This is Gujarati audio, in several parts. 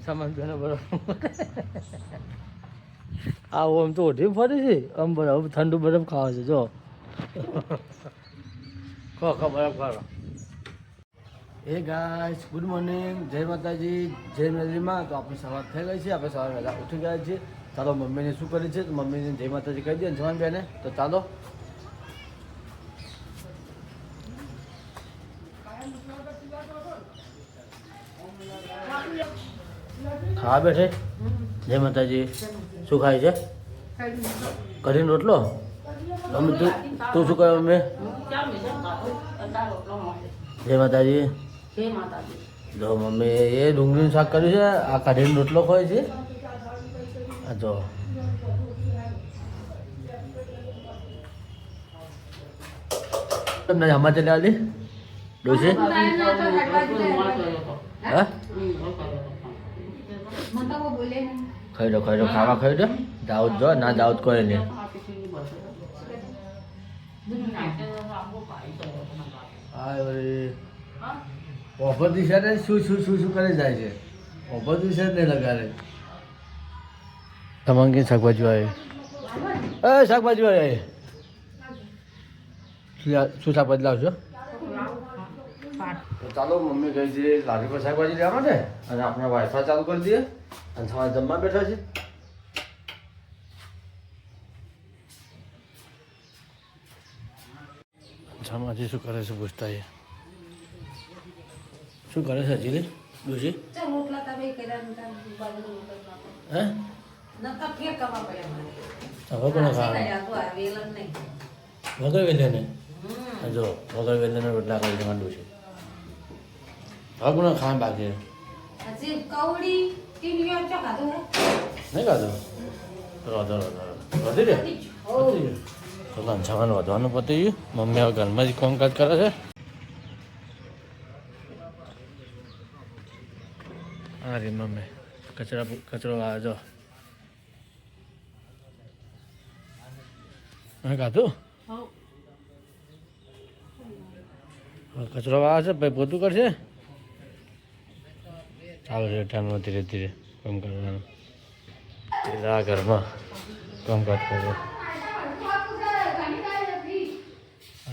સામાન બેનો બરાબર આ ઓમ તો ઓઢી ફરી છે આમ બરાબર ઠંડુ બરફ ખાવા છે જો ખો બરફ ખાવા એ ગાઈસ ગુડ મોર્નિંગ જય માતાજી જય મેલરીમાં તો આપણી સવાર થઈ ગઈ છે આપણે સવારે વહેલા ઉઠી ગયા છીએ ચાલો મમ્મીને શું કરી છે તો મમ્મીને જય માતાજી કહી દે જવાન બેને તો ચાલો ખાવા બેઠે જય માતાજી શું ખાય છે કઢીનો રોટલો મમ્મી તું શું કહ્યું મમ્મી જય માતાજી જો મમ્મી એ ડુંગળીનું શાક કર્યું છે આ કઢીનો રોટલો ખોય છે આ જો તમને હમા ચાલે આલી ડોસી હા ખાઈ દો ખાવા ખાઈ દો દાઉદ જો ના દાઉદ કોઈ નહીં ઓફર દિશા ને શું કરે જાય છે ઓફર દિશા નહીં લગાડે તમારે કઈ શાકભાજી આવે શાકભાજી આવે શું શાકભાજી લાવશો તો ચાલો મમ્મી કહી છે લારી પર શાકભાજી લેવા માટે અને આપણે વાઈફાઈ ચાલુ કરી દઈએ અને સવારે જમવા બેઠા છે જમાજી શું કરે છે પૂછતા એ શું કરે છે હજી ડોસી હે હવે કોને ખાવા વગર વેલે ને જો વગર વેલે ને રોટલા કરી દેવા ડોસી હવે કોને ખાવા બાકી નહીં ખાધું વધી રે તો લંચાવાનું વધવાનું પતી ગયું મમ્મી હવે ઘરમાં જ કામકાજ કરે છે હા રે મમ્મી કચરો આવે જો મેં ખાધું કચરો આવે છે ભાઈ પોતું કરશે ચાલો છે ટાઈમમાં ધીરે ધીરે કામ કરવાનું આ ઘરમાં કામકાજ કરે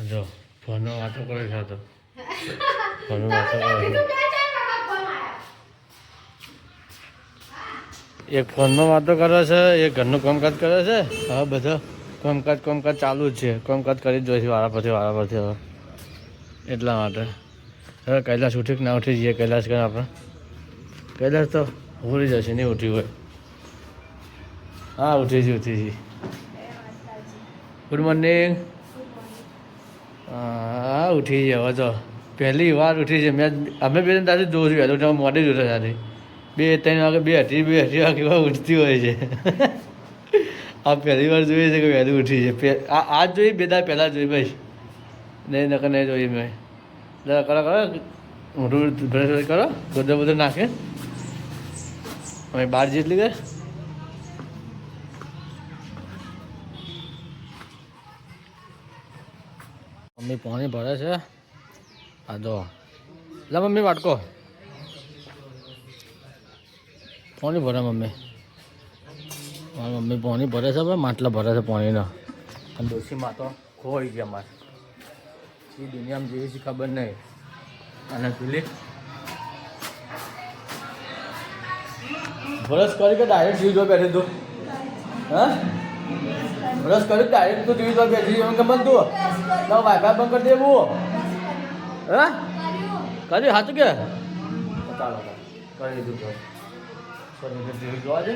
જો ફોનનો વાતો કરે છે તો ફોનનો વાતો કરે એક ફોનમાં વાતો કરે છે એક ઘરનું કામકાજ કરે છે હવે બધા કામકાજ ચાલુ જ છે કામકાજ કરી જ જોઈએ વારા પરથી હવે એટલા માટે હવે કૈલાસ ઉઠી કે ના ઉઠી જઈએ કૈલાસ કરે આપણે કૈલાસ તો ભૂલી જશે નહીં ઉઠ્યું હોય હા ઉઠી જી ગુડ મોર્નિંગ હા ઉઠી છે હવે તો પહેલી વાર ઉઠી છે અમે બે તારી જોઉં છું વહેલું તમે મોડે જ ઉઠે તારી 2-3 વાગે 2:30 વાગે ઉઠતી હોય છે આ પહેલી વાર જોઈએ છે કે વહેલું ઉઠી છે આજ જોઈ 2 દાડા પહેલાં જોઈ ભાઈ નહીં જોઈ મેં જરા કરો મોટું બ્રશ કરો બધું નાખે અમે 12 જેટલી ગઈ મમ્મી પાણી ભરે છે આ જો લે મમ્મી વાટકો પાણી ભરે મમ્મી પાણી ભરે છે માટલા ભરે છે પાણીના અને ડોશીમાં તો ખોઈ ગયા અમારે એ દુનિયામાં જેવી છે ખબર નહીં અને પેલી બ્રશ કરી કે ડાયરેક્ટ ટીવી જોઈ બેઠી તું હા બ્રશ કરી ડાયરેક્ટ તું ટીવી જોઈ બેઠી એમ ગમે તું તો વાઈફાઈ બંધ કરી દેવું હા કર્યું સાચું કે ચાલો કરી દીધું તો ટીવી જોવા છે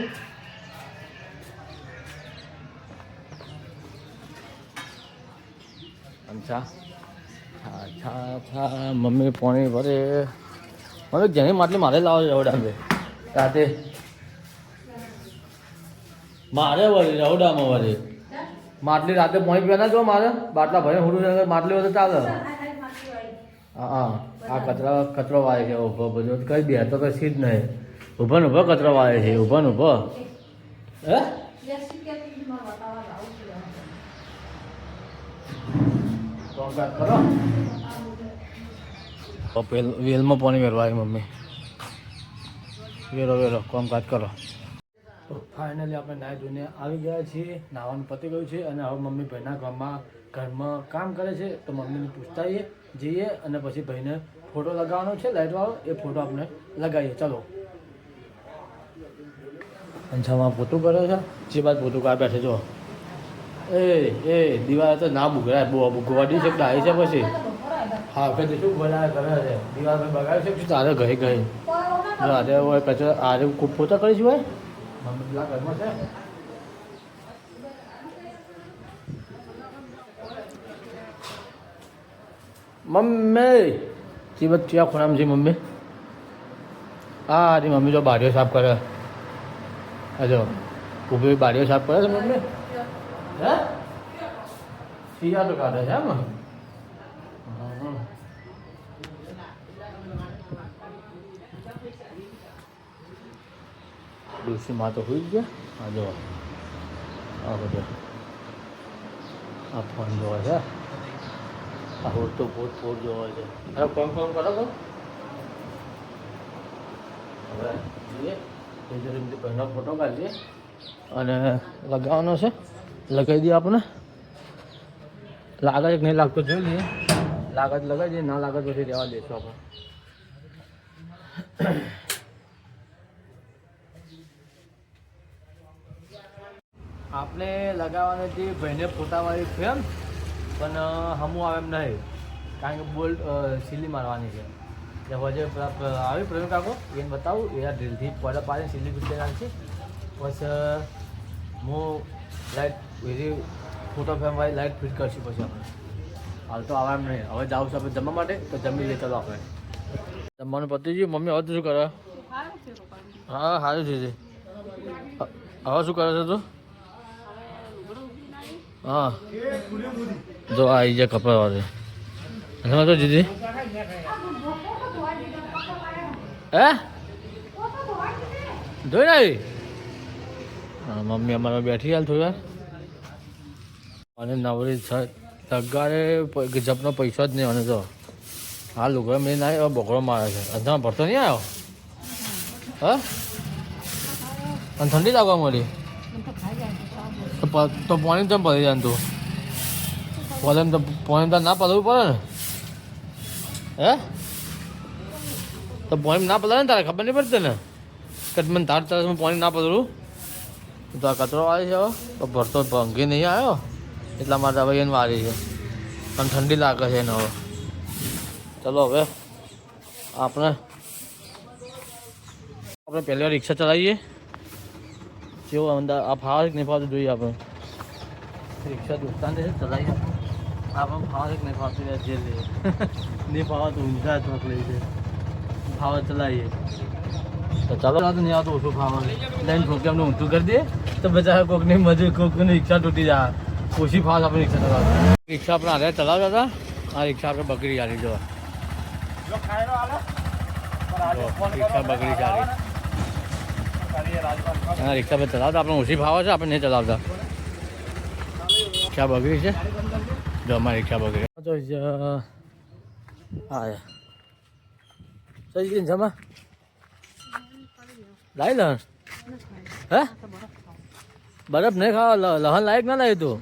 અચ્છા મમ્મી પાણી ભરે મને જેની માટલી મારે લાવો રવડામે રાતે મારે વળી રવડામાં વળી માટલી રાતે પાણી પીવાના જો મારે બાટલા ભરે હુડું માટલી હોય તો ચાલે હા આ કચરો વાય છે ઊભો બધું કઈ દે તો કશી જ નહીં ઊભો ને ઊભો કચરો વાય છે ઊભો ને ઊભો હે કરો વેલમાં પાણી વેરવા આવી મમ્મી વેલો કામકાજ કરો. તો ફાઇનલી આપણે નાહી ધોઈને આવી ગયા છીએ. નાવાનું પતી ગયું છે અને હવે મમ્મી ભાઈના ઘરમાં કામ કરે છે. તો મમ્મીને પૂછતા જઈએ અને પછી ભાઈને ફોટો લગાવવાનો છે લાઇટવાળો. એ ફોટો આપણે લગાવીએ. ચલો. અંછામાં પોતું કરે છે. જે બાદ પોતું કાઢ બેઠે જો. એ દિવાળ તો ના બુગડાય. બહુ ગોડી છે ડાય છે પછી. હા કે શું બનાવે કરે છે. દિવાળ પર બગાડે છે તારે ગઈ અરે હોય કચરો આરે પોતા કરીશું હોય મમ્મી પેલા ઘરમાં છે. મમ્મી ચીબત ક્યાં ખૂણામાં છે મમ્મી? હા અરે મમ્મી તો બારીઓ સાફ કરે. હજો ઊભી બારીઓ સાફ કરે છે મમ્મી. હે શિયા તો કાઢે છે એમ. ડોસીમાં તો હોઈ જ ગયા. હા જો આ બધું આ ફોન જોવા છે. આ હોટ તો ફોટ જોવા છે. અરે કોમ કરો તો હવે જોઈએ પહેલો ફોટો કાઢીએ અને લગાવવાનો છે. લગાવી દઈએ આપણે. લાગે છે કે નહીં લાગતો જોઈ લઈએ. લાગે તો લગાવી દઈએ, ના લાગે પછી રહેવા દઈશું આપણે. આપણે લગાવવાની હતી ભાઈને ફોટાવાળી ફ્રેમ પણ હમું આવે એમ નહીં કારણ કે બોલ્ટ સીલી મારવાની છે. એટલે વજે આવી પ્રવીણ કાકો એને બતાવું એ ડ્રીલથી પડે પાડીને સીલી પીટી નાખી પછી હું લાઇટ એવી ફોટો ફ્રેમવાળી લાઇટ ફિટ કરશું પછી આપણે. હાલ તો આવે એમ નહીં. હવે જાઉં છું આપણે જમવા માટે તો જમી લઈએ. ચાલો આપણે જમવાનું પતી ગયું. મમ્મી હવે શું કરે? હા સારું છે. હવે શું કરે છે તું? હા જો આવી જાય કપડા વાળે. તો દીદી હે જોઈ ને હા મમ્મી અમારે બેઠી હાલ થોડી વાર અને નવરી તગારે ગજબનો પૈસો જ નહીં. અને જો હા લુગડા મેં ના બગડો મારે છે. અંધામાં ભરતો નહીં આવ્યો. હા અને ઠંડી લાગવા મળી તો પાણી તો ભરી જાય તું પાણી તો ના પલવું પડે ને. હે તો પાણી ના પલાવે ને તારે ખબર નહીં પડતી ને કે મને તાર તરફ પાણી ના પલવું તો આ કચરો વાળી છે. તો ભરતો ભંગી નહીં આવ્યો એટલા માટે હવે એને વાળી છે પણ ઠંડી લાગે છે એને. હવે ચલો હવે આપણે પહેલી વાર રિક્ષા ચલાવીએ. કેવું અંદર આ ફાવે કે નહીં ફાવતું જોઈએ આપણે. રિક્ષા દોસ્તાને ચલાવીએ આપણે ફાવે કે નહીં ફાવતું જે લઈએ. નહીં ફાવે તો ઊંઝા ચોક લઈ છે. ફાવે ચલાવીએ તો ચાલો નહીં આવતો ઓછું ફાવે લઈને ઠોકી અમને ઊંધું કરી દે તો બધા કોકની મજૂર કોકની રિક્ષા તૂટી જાય. ઓછી ફાવે આપણે રિક્ષા ચલાવતા. રિક્ષા આપણે હારે ચલાવતા હતા. આ રિક્ષા આપણે બગડી જાય. જો રિક્ષા બગડી જાય. હા રિક્ષા પર ચલાવતા આપણે ઓછી ફાવે છે. આપણે નહીં ચલાવતા. રિક્ષા બગડી છે. જો અમારી રિક્ષા બગડી હા સહી જમા લાવી લહન. હે બરફ નહીં ખાવા લહન લાયક ના લાવી તું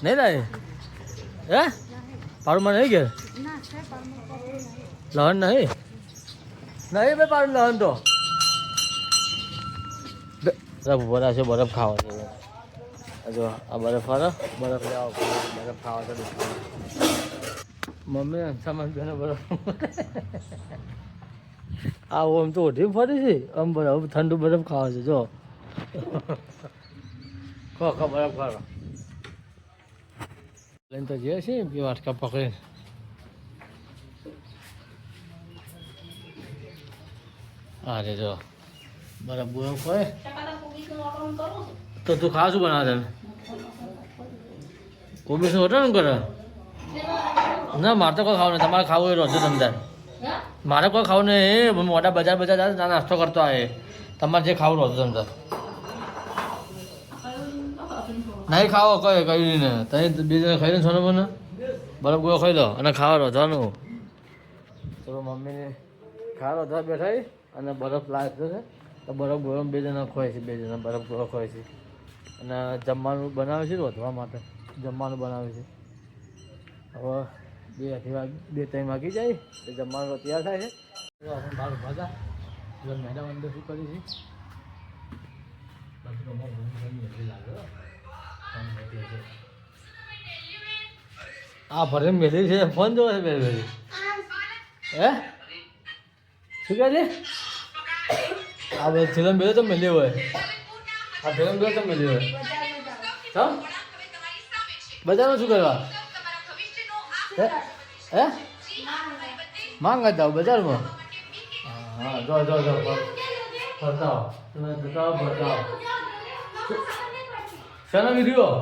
નહીં લાવી. હે પાડુમાં નહીં ઘેર લહન નહીં નહીં ભાઈ પાડું લહન તો બરફ ભરા છે. બરફ ખાવા છે. જો આ બરફ વાળો બરફ લેવા બરફ ખાવા છે. મમ્મી સામાન બેનો બરફ આ આમ તો ઓઢી ફરી છે. આમ બરફ ઠંડુ બરફ ખાવા છે. જો ખો બરફ ખાવા લઈને તો જે છે બે વાટકા પકડીને અરે જો બરફ બરફ હોય તો તું ખાવા શું બનાવે? કોબીસનું હોટલ કરે ના મારે તો કોઈ ખાવું નહીં. તમારે ખાવું એ રોજો તમદાર. મારે કોઈ ખાવું નહીં. મોટા બજાર જાય નાસ્તો કરતો આવે. તમારે જે ખાવું રોજો તમદાર નહીં ખાવો કઈ કહ્યું ને તમે બીજા ખાઈ લે સોનો મને બરફ ગોળો ખાઈ લો અને ખાવા રોધવાનું. ચલો મમ્મીને ખાવા રોધવા બેઠા અને બરફ લાવે છે. તો બરફ ગરમ 2 જણા ખોય છે, 2 જણા બરફ ગરમ ખોય છે. અને જમવાનું બનાવે છે રોધવા માટે જમવાનું બનાવે છે. હવે 2-3 વાગી જાય તો જમવાનું તૈયાર થાય છે. તો આપણે બહાર ઉભા હતા જો મેડમ અંદર શું કરી છે બાકી તો અમારું લાગે આ ભરે મેલી છે ફોન જોવે છે બેરી હે શું કહે છે આ બે ફિલ્મ બેલો તો મેલી હોય આ ફિલ્મ બેલો તો મેલી હોય હા બજારમાં શું કરવા હે માંગા જાઓ બજારમાં હા જો ફરતાઓ તમે જતાઓ ફરતાઓ શાનો વિડીયો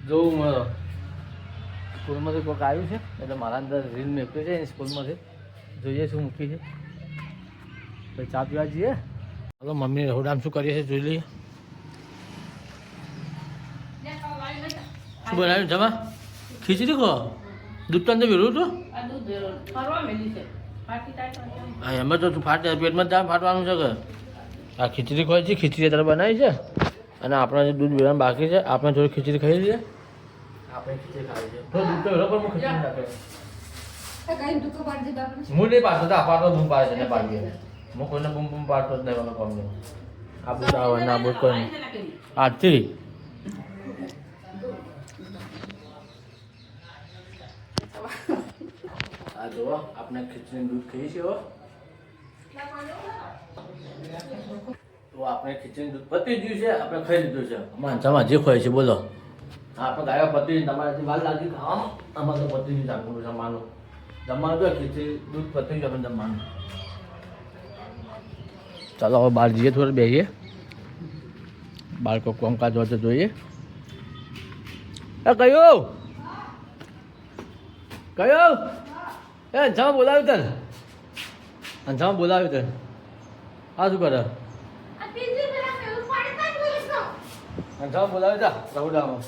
જોવું મારો સ્કૂલમાંથી કોઈક આવ્યું છે એટલે મારા અંદર રીલ મૂક્યું છે સ્કૂલમાંથી જોઈએ શું મૂકી છે પછી ચા પીવા જઈએ. ચાલો મમ્મી રહોડામ શું કરીએ છીએ જોઈ લઈએ. શું બનાવ્યું જમા ખીચડી કહો દૂધ તો અંદર વેરું હતું હા એમાં તો તું ફાટે પેટમાં જ ફાટવાનું છે કે આ ખીચડી ખોઈ છે ખીચડી તારે બનાવી છે અને આપણા જે દૂધ વેરવાનું બાકી છે આપણે થોડી ખીચડી ખાઈ લઈએ. આપણે ખીચડી ખાવી છે થોડું દૂધ તો વેરો પણ હું ખીચડી નાખે હું નહીં પાડતો તો પાડતો બૂમ પાડે છે ને પાડીએ હું કોઈને બૂમ પાડતો જ નહીં મને કોમ નહીં આ બુટ આવે ને આ બુટ કોઈ નહીં આજથી આ જુઓ આપણે ખીચડીનું દૂધ ખાઈએ છીએ તો આપણે ખીચડીનું દૂધ પતી ગયું છે આપણે ખાઈ લીધું છે માનસામાં જે ખોય છે બોલો આપણે ગાયો પતી તમારાથી વાર લાગી ખાવામાં અમારે તો પતી ગયું જાણવું જમવાનું જમવાનું તો ખીચડી દૂધ પતી ગયું આપણે જમવાનું. ચાલો હવે બહાર જઈએ થોડું બેસીએ બાળકો કામકાજ હોય તો જોઈએ. એ કયો એ અંજામાં બોલાવ્યું તને અંજામાં બોલાવ્યું તને આ શું કરે અંજામાં બોલાવ્યું તા રहुડામાં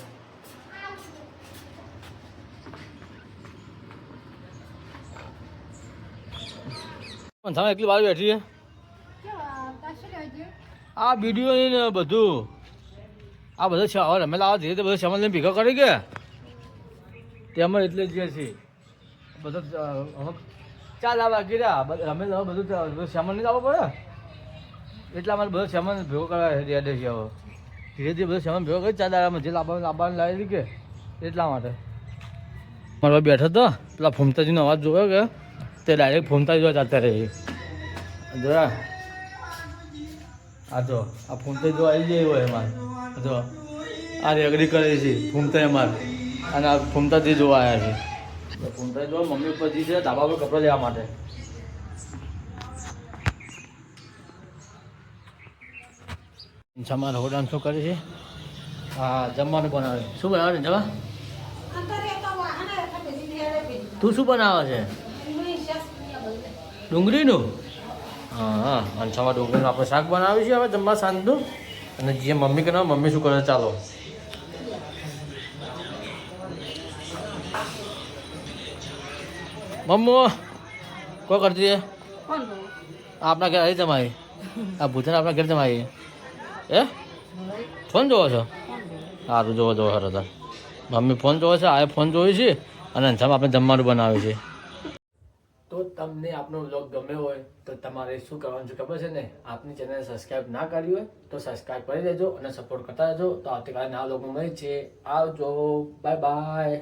અંજામાં એકલી વાર બેઠી છે આ વિડીયો ને બધું આ બધો છે હવે રમેલા આવા ધીરે બધો સામાન લઈને ભેગો કરી ગયા તેમાં એટલે જ છે બધો ચાલ આવા ગીરા રમેલા બધું સામાન નહીં આવવો પડે એટલા માટે બધો સામાન ભેગો કરવા રેડે છે. હવે ધીરે ધીરે બધો સામાન ભેગો કરી ચાલ આરામ જે લાવવાનું લાવી કે એટલા માટે મારો બેઠો હતો પેલા ફૂમતાજીનો અવાજ જોયો કે તે ડાયરેક્ટ ફૂમતાજી જોવા જતા રહે જોયા આ જો આ ફૂમતાજી જો આવી જાય હોય એમાં જો આ રેગડી કરે છે ફૂમતા એમાં અને આ ફૂમતાજી જોવા આવ્યા છે ફૂમતા જો મમ્મી ઉપર જી છે ધાબા પર કપડાં લેવા માટે. જમવાનું રહોડામ શું કરે છે હા જમવાનું બનાવે શું બનાવે છે જમા તું શું બનાવે છે ડુંગળીનું હા અંછામાં ડુંગળીનું આપણે શાક બનાવ્યું છે હવે જમવા સાંજનું અને જે મમ્મી કરે મમ્મી શું કરે ચાલો મમ્મો કોઈ કરતી છે આપણા ઘર આવી તમારી આ ભૂતન આપણા ઘર તમારી એ ફોન જોવો છો સારું જોવો જોવો ખરો તાર મમ્મી ફોન જોવો છે આ ફોન જોયું છે અને અંછામાં આપણે જમવાનું બનાવ્યું છે. તો તમને આપણો વ્લોગ ગમ્યો હોય તો તમારે શું કરવાનું છે ખબર છે ને આપની ચેનલને સબસ્ક્રાઈબ ના કરી હોય તો સબસ્ક્રાઈબ કરી દેજો અને સપોર્ટ કરતા રહેજો. તો આવતીકાલે નવા વ્લોગમાં મળીએ છીએ આવજો બાય બાય.